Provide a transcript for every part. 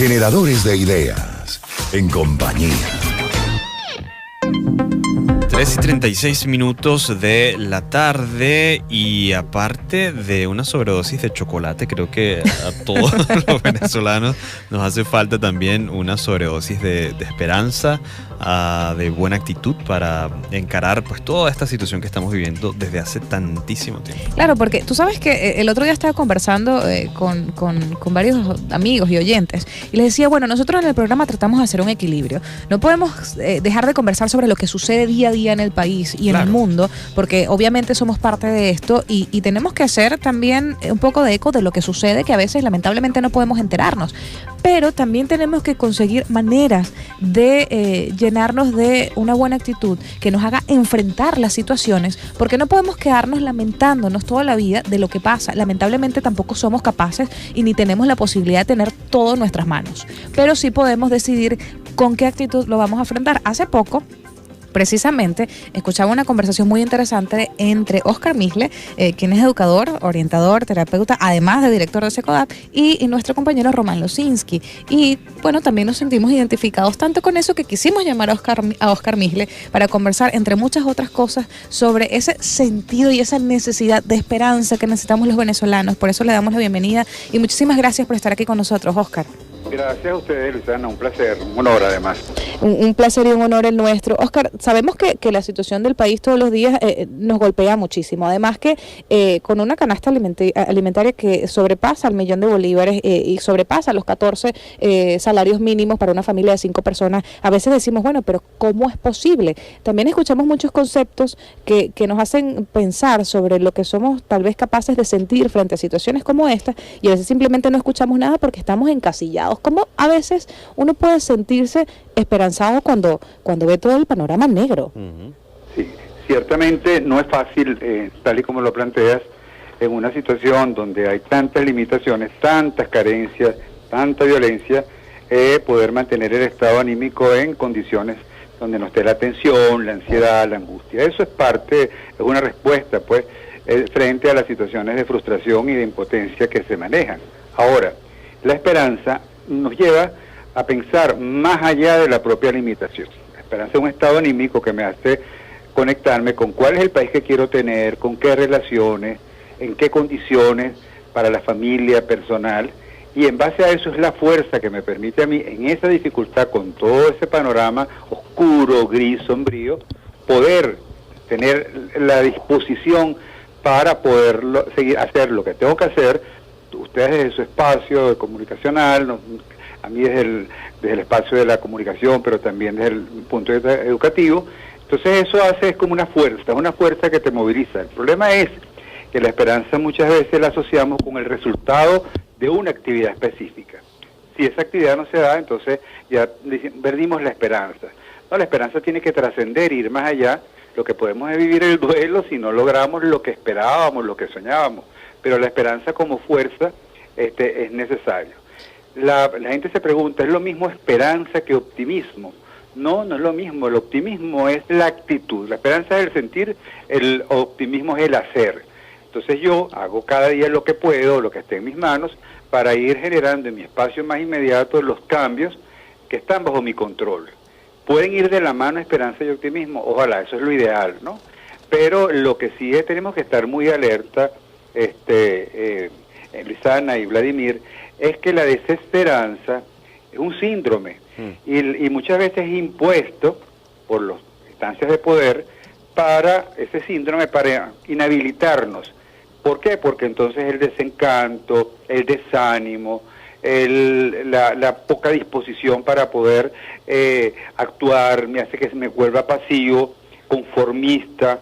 Generadores de ideas, en compañía. 3:36 de la tarde, y aparte de una sobredosis de chocolate, creo que a todos los venezolanos nos hace falta también una sobredosis de esperanza, de buena actitud para encarar pues toda esta situación que estamos viviendo desde hace tantísimo tiempo. Claro, porque tú sabes que el otro día estaba conversando con varios amigos y oyentes y les decía, bueno, nosotros en el programa tratamos de hacer un equilibrio. No podemos dejar de conversar sobre lo que sucede día a día en el país y en el mundo, porque obviamente somos parte de esto y tenemos que hacer también un poco de eco de lo que sucede, que a veces lamentablemente no podemos enterarnos. Pero también tenemos que conseguir maneras de llenarnos de una buena actitud que nos haga enfrentar las situaciones, porque no podemos quedarnos lamentándonos toda la vida de lo que pasa. Lamentablemente tampoco somos capaces y ni tenemos la posibilidad de tener todo en nuestras manos, pero sí podemos decidir con qué actitud lo vamos a enfrentar. Hace poco, precisamente, escuchaba una conversación muy interesante entre Oscar Misle, quien es educador, orientador, terapeuta, además de director de SECODAP, y nuestro compañero Román Losinski. Y bueno, también nos sentimos identificados tanto con eso que quisimos llamar a Oscar Misle para conversar, entre muchas otras cosas, sobre ese sentido y esa necesidad de esperanza que necesitamos los venezolanos. Por eso le damos la bienvenida y muchísimas gracias por estar aquí con nosotros, Oscar. Gracias a ustedes, Luciana, un placer, un honor además. Un placer y un honor el nuestro. Oscar, sabemos que la situación del país todos los días nos golpea muchísimo. Además que con una canasta alimentaria que sobrepasa el 1.000.000 de bolívares y sobrepasa los 14 salarios mínimos para una familia de 5 personas, a veces decimos, bueno, pero ¿cómo es posible? También escuchamos muchos conceptos que nos hacen pensar sobre lo que somos tal vez capaces de sentir frente a situaciones como esta, y a veces simplemente no escuchamos nada porque estamos encasillados. ¿Cómo a veces uno puede sentirse esperanzado cuando ve todo el panorama negro? Sí, ciertamente no es fácil, tal y como lo planteas, en una situación donde hay tantas limitaciones, tantas carencias, tanta violencia, poder mantener el estado anímico en condiciones donde no esté la tensión, la ansiedad, la angustia. Eso es una respuesta, pues, frente a las situaciones de frustración y de impotencia que se manejan. Ahora, la esperanza nos lleva a pensar más allá de la propia limitación. La esperanza es un estado anímico que me hace conectarme con cuál es el país que quiero tener, con qué relaciones, en qué condiciones para la familia personal, y en base a eso es la fuerza que me permite a mí, en esa dificultad, con todo ese panorama oscuro, gris, sombrío, poder tener la disposición para poder seguir hacer lo que tengo que hacer. Ustedes desde su espacio comunicacional, a mí desde el espacio de la comunicación, pero también desde el punto de vista educativo. Entonces eso es como una fuerza que te moviliza. El problema es que la esperanza muchas veces la asociamos con el resultado de una actividad específica. Si esa actividad no se da, entonces ya perdimos la esperanza. No, la esperanza tiene que trascender, ir más allá. Lo que podemos es vivir el duelo si no logramos lo que esperábamos, lo que soñábamos. Pero la esperanza como fuerza es necesario. La gente se pregunta, ¿es lo mismo esperanza que optimismo? No, no es lo mismo. El optimismo es la actitud, la esperanza es el sentir, el optimismo es el hacer. Entonces yo hago cada día lo que puedo, lo que esté en mis manos, para ir generando en mi espacio más inmediato los cambios que están bajo mi control. Pueden ir de la mano esperanza y optimismo, ojalá, eso es lo ideal, ¿no? Pero lo que sí es, tenemos que estar muy alerta, Luisana y Vladimir, es que la desesperanza es un síndrome y muchas veces es impuesto por las instancias de poder para ese síndrome, para inhabilitarnos. ¿Por qué? Porque entonces el desencanto, el desánimo, la poca disposición para poder actuar me hace que me vuelva pasivo, conformista,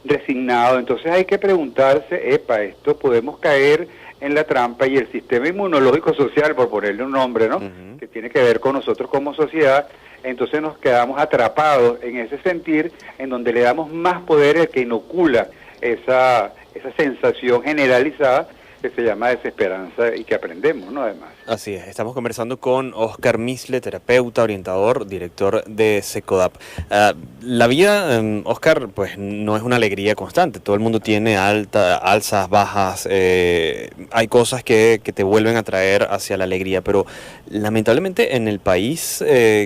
resignado. Entonces hay que preguntarse, esto podemos caer en la trampa, y el sistema inmunológico social, por ponerle un nombre, ¿no? Que tiene que ver con nosotros como sociedad. Entonces nos quedamos atrapados en ese sentir, en donde le damos más poder al que inocula esa sensación generalizada que se llama desesperanza y que aprendemos, ¿no? Además. Así es, estamos conversando con Oscar Misle, terapeuta, orientador, director de Secodap. La vida, Oscar, pues no es una alegría constante. Todo el mundo tiene alzas, bajas, hay cosas que te vuelven a traer hacia la alegría, pero lamentablemente en el país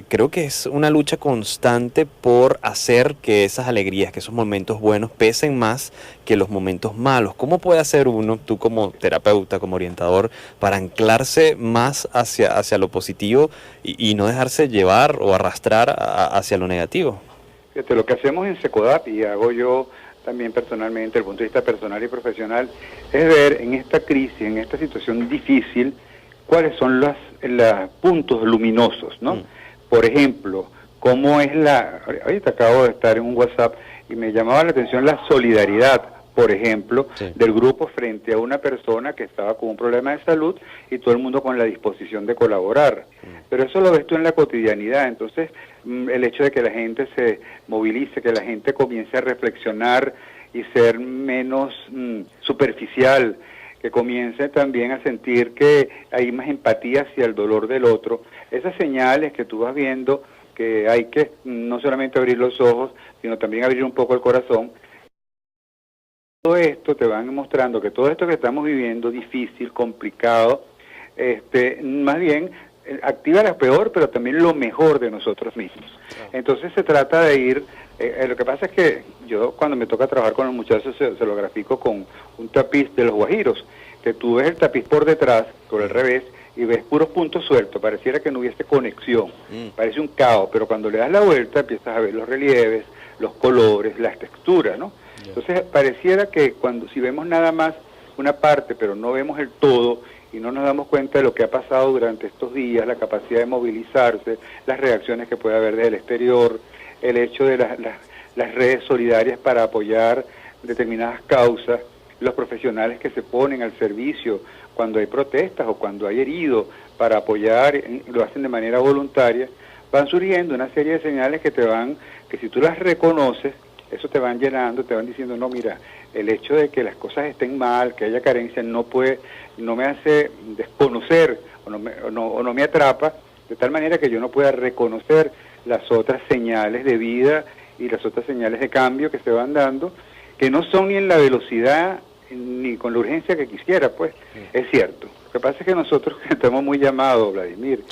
creo que es una lucha constante por hacer que esas alegrías, que esos momentos buenos pesen más que los momentos malos. ¿Cómo puede hacer uno, tú como terapeuta, como orientador, para anclarse más hacia lo positivo y no dejarse llevar o arrastrar hacia lo negativo? Fíjate, lo que hacemos en Secodap, y hago yo también personalmente, desde el punto de vista personal y profesional, es ver en esta crisis, en esta situación difícil, cuáles son los puntos luminosos, ¿no? Por ejemplo, cómo es ahorita acabo de estar en un WhatsApp y me llamaba la atención la solidaridad, por ejemplo, del grupo frente a una persona que estaba con un problema de salud y todo el mundo con la disposición de colaborar. Pero eso lo ves tú en la cotidianidad. Entonces, el hecho de que la gente se movilice, que la gente comience a reflexionar y ser menos superficial, que comience también a sentir que hay más empatía hacia el dolor del otro. Esas señales que tú vas viendo, que hay que no solamente abrir los ojos, sino también abrir un poco el corazón. Todo esto te van mostrando que todo esto que estamos viviendo, difícil, complicado, más bien activa lo peor, pero también lo mejor de nosotros mismos. Entonces se trata de ir, lo que pasa es que yo cuando me toca trabajar con los muchachos se lo grafico con un tapiz de los guajiros, que tú ves el tapiz por detrás, por el revés, y ves puros puntos sueltos, pareciera que no hubiese conexión, parece un caos, pero cuando le das la vuelta empiezas a ver los relieves, los colores, las texturas, ¿no? Entonces pareciera que si vemos nada más una parte, pero no vemos el todo y no nos damos cuenta de lo que ha pasado durante estos días, la capacidad de movilizarse, las reacciones que puede haber desde el exterior, el hecho de las redes solidarias para apoyar determinadas causas, los profesionales que se ponen al servicio cuando hay protestas o cuando hay heridos para apoyar, lo hacen de manera voluntaria, van surgiendo una serie de señales que si tú las reconoces, eso te van llenando, te van diciendo, no, mira, el hecho de que las cosas estén mal, que haya carencia, no me hace desconocer o no me atrapa, de tal manera que yo no pueda reconocer las otras señales de vida y las otras señales de cambio que se van dando, que no son ni en la velocidad ni con la urgencia que quisiera, pues. Es cierto. Lo que pasa es que nosotros estamos muy llamados, Vladimir,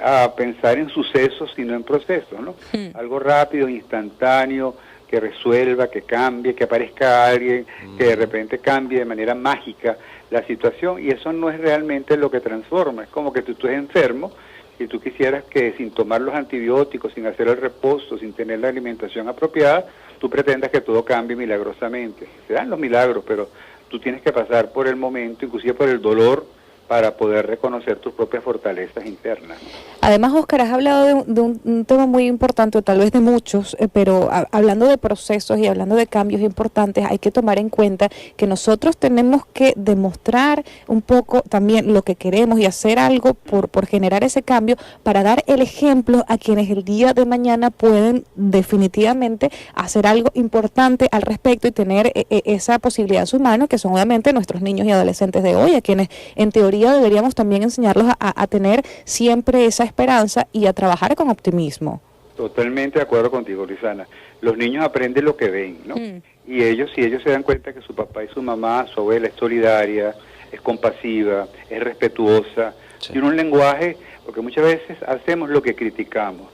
a pensar en sucesos y no en procesos, ¿no? Algo rápido, instantáneo, que resuelva, que cambie, que aparezca alguien, que de repente cambie de manera mágica la situación, y eso no es realmente lo que transforma. Es como que tú estés enfermo y tú quisieras que sin tomar los antibióticos, sin hacer el reposo, sin tener la alimentación apropiada, tú pretendas que todo cambie milagrosamente. Se dan los milagros, pero tú tienes que pasar por el momento, inclusive por el dolor, para poder reconocer tus propias fortalezas internas. Además, Oscar, has hablado de un tema muy importante, o tal vez de muchos, pero hablando de procesos y hablando de cambios importantes, hay que tomar en cuenta que nosotros tenemos que demostrar un poco también lo que queremos y hacer algo por generar ese cambio, para dar el ejemplo a quienes el día de mañana pueden definitivamente hacer algo importante al respecto y tener esa posibilidad en sus manos, que son obviamente nuestros niños y adolescentes de hoy, a quienes en teoría deberíamos también enseñarlos a tener siempre esa esperanza y a trabajar con optimismo. Totalmente de acuerdo contigo, Luisana. Los niños aprenden lo que ven, ¿no? Y si ellos se dan cuenta que su papá y su mamá, su abuela es solidaria, es compasiva, es respetuosa, tiene un lenguaje, porque muchas veces hacemos lo que criticamos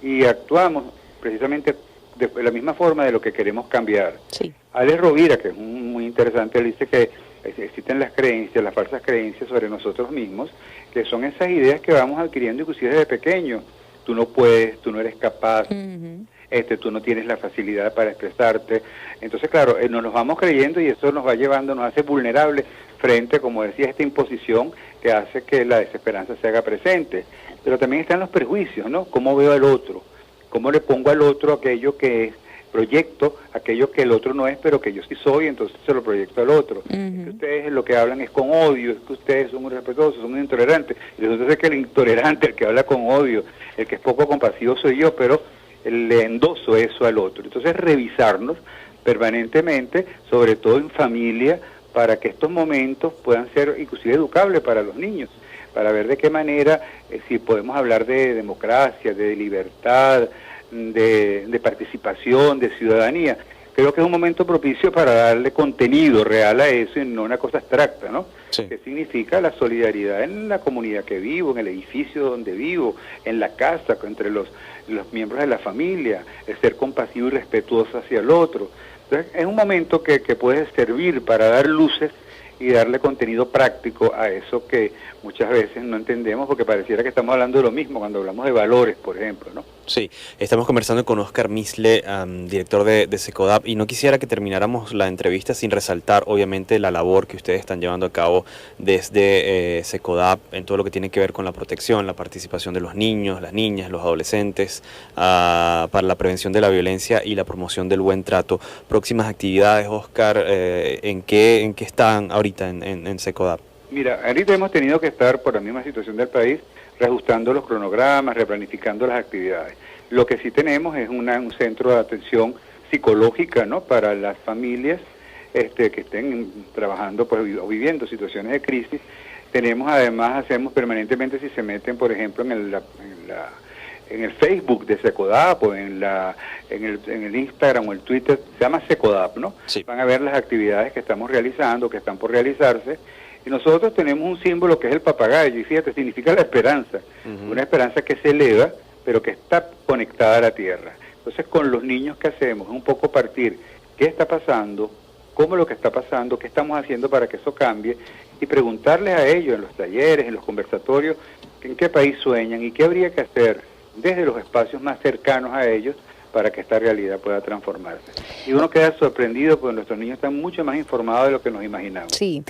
y actuamos precisamente de la misma forma de lo que queremos cambiar. Alex Rovira, que es muy interesante, él dice que existen las creencias, las falsas creencias sobre nosotros mismos, que son esas ideas que vamos adquiriendo inclusive desde pequeños. Tú no puedes, tú no eres capaz, tú no tienes la facilidad para expresarte. Entonces, claro, nos los vamos creyendo y eso nos va llevando, nos hace vulnerables frente, como decía, a esta imposición que hace que la desesperanza se haga presente. Pero también están los prejuicios, ¿no? ¿Cómo veo al otro? ¿Cómo le pongo al otro aquello que es? Proyecto aquello que el otro no es, pero que yo sí soy, entonces se lo proyecto al otro. Es que ustedes lo que hablan es con odio, es que ustedes son muy respetuosos, son muy intolerantes. Y resulta ser que el intolerante, el que habla con odio, el que es poco compasivo soy yo, pero le endoso eso al otro. Entonces revisarnos permanentemente, sobre todo en familia, para que estos momentos puedan ser inclusive educables para los niños. para ver de qué manera, si podemos hablar de democracia, de libertad, de participación, de ciudadanía. Creo que es un momento propicio para darle contenido real a eso y no una cosa abstracta, ¿no? Sí. Que significa la solidaridad en la comunidad que vivo, en el edificio donde vivo, en la casa, entre los miembros de la familia, el ser compasivo y respetuoso hacia el otro. Entonces, es un momento que puede servir para dar luces y darle contenido práctico a eso que muchas veces no entendemos, porque pareciera que estamos hablando de lo mismo cuando hablamos de valores, por ejemplo, ¿no? Sí, estamos conversando con Óscar Misle, director de SECODAP, y no quisiera que termináramos la entrevista sin resaltar, obviamente, la labor que ustedes están llevando a cabo desde SECODAP en todo lo que tiene que ver con la protección, la participación de los niños, las niñas, los adolescentes, para la prevención de la violencia y la promoción del buen trato. Próximas actividades, Óscar, ¿en qué están ahorita en SECODAP? Mira, ahorita hemos tenido que estar, por la misma situación del país, reajustando los cronogramas, replanificando las actividades. Lo que sí tenemos es un centro de atención psicológica, ¿no?, para las familias que estén trabajando pues, o viviendo situaciones de crisis. Tenemos además, hacemos permanentemente, si se meten, por ejemplo, en el Facebook de SECODAP o en el Instagram o el Twitter, se llama SECODAP, ¿no? Sí. Van a ver las actividades que estamos realizando, que están por realizarse. Y nosotros tenemos un símbolo que es el papagayo, y fíjate, significa la esperanza, una esperanza que se eleva, pero que está conectada a la tierra. Entonces, con los niños, ¿qué hacemos? Es un poco partir, ¿qué está pasando? ¿Cómo es lo que está pasando? ¿Qué estamos haciendo para que eso cambie? Y preguntarles a ellos en los talleres, en los conversatorios, en qué país sueñan y qué habría que hacer desde los espacios más cercanos a ellos para que esta realidad pueda transformarse. Y uno queda sorprendido porque nuestros niños están mucho más informados de lo que nos imaginamos. Sí.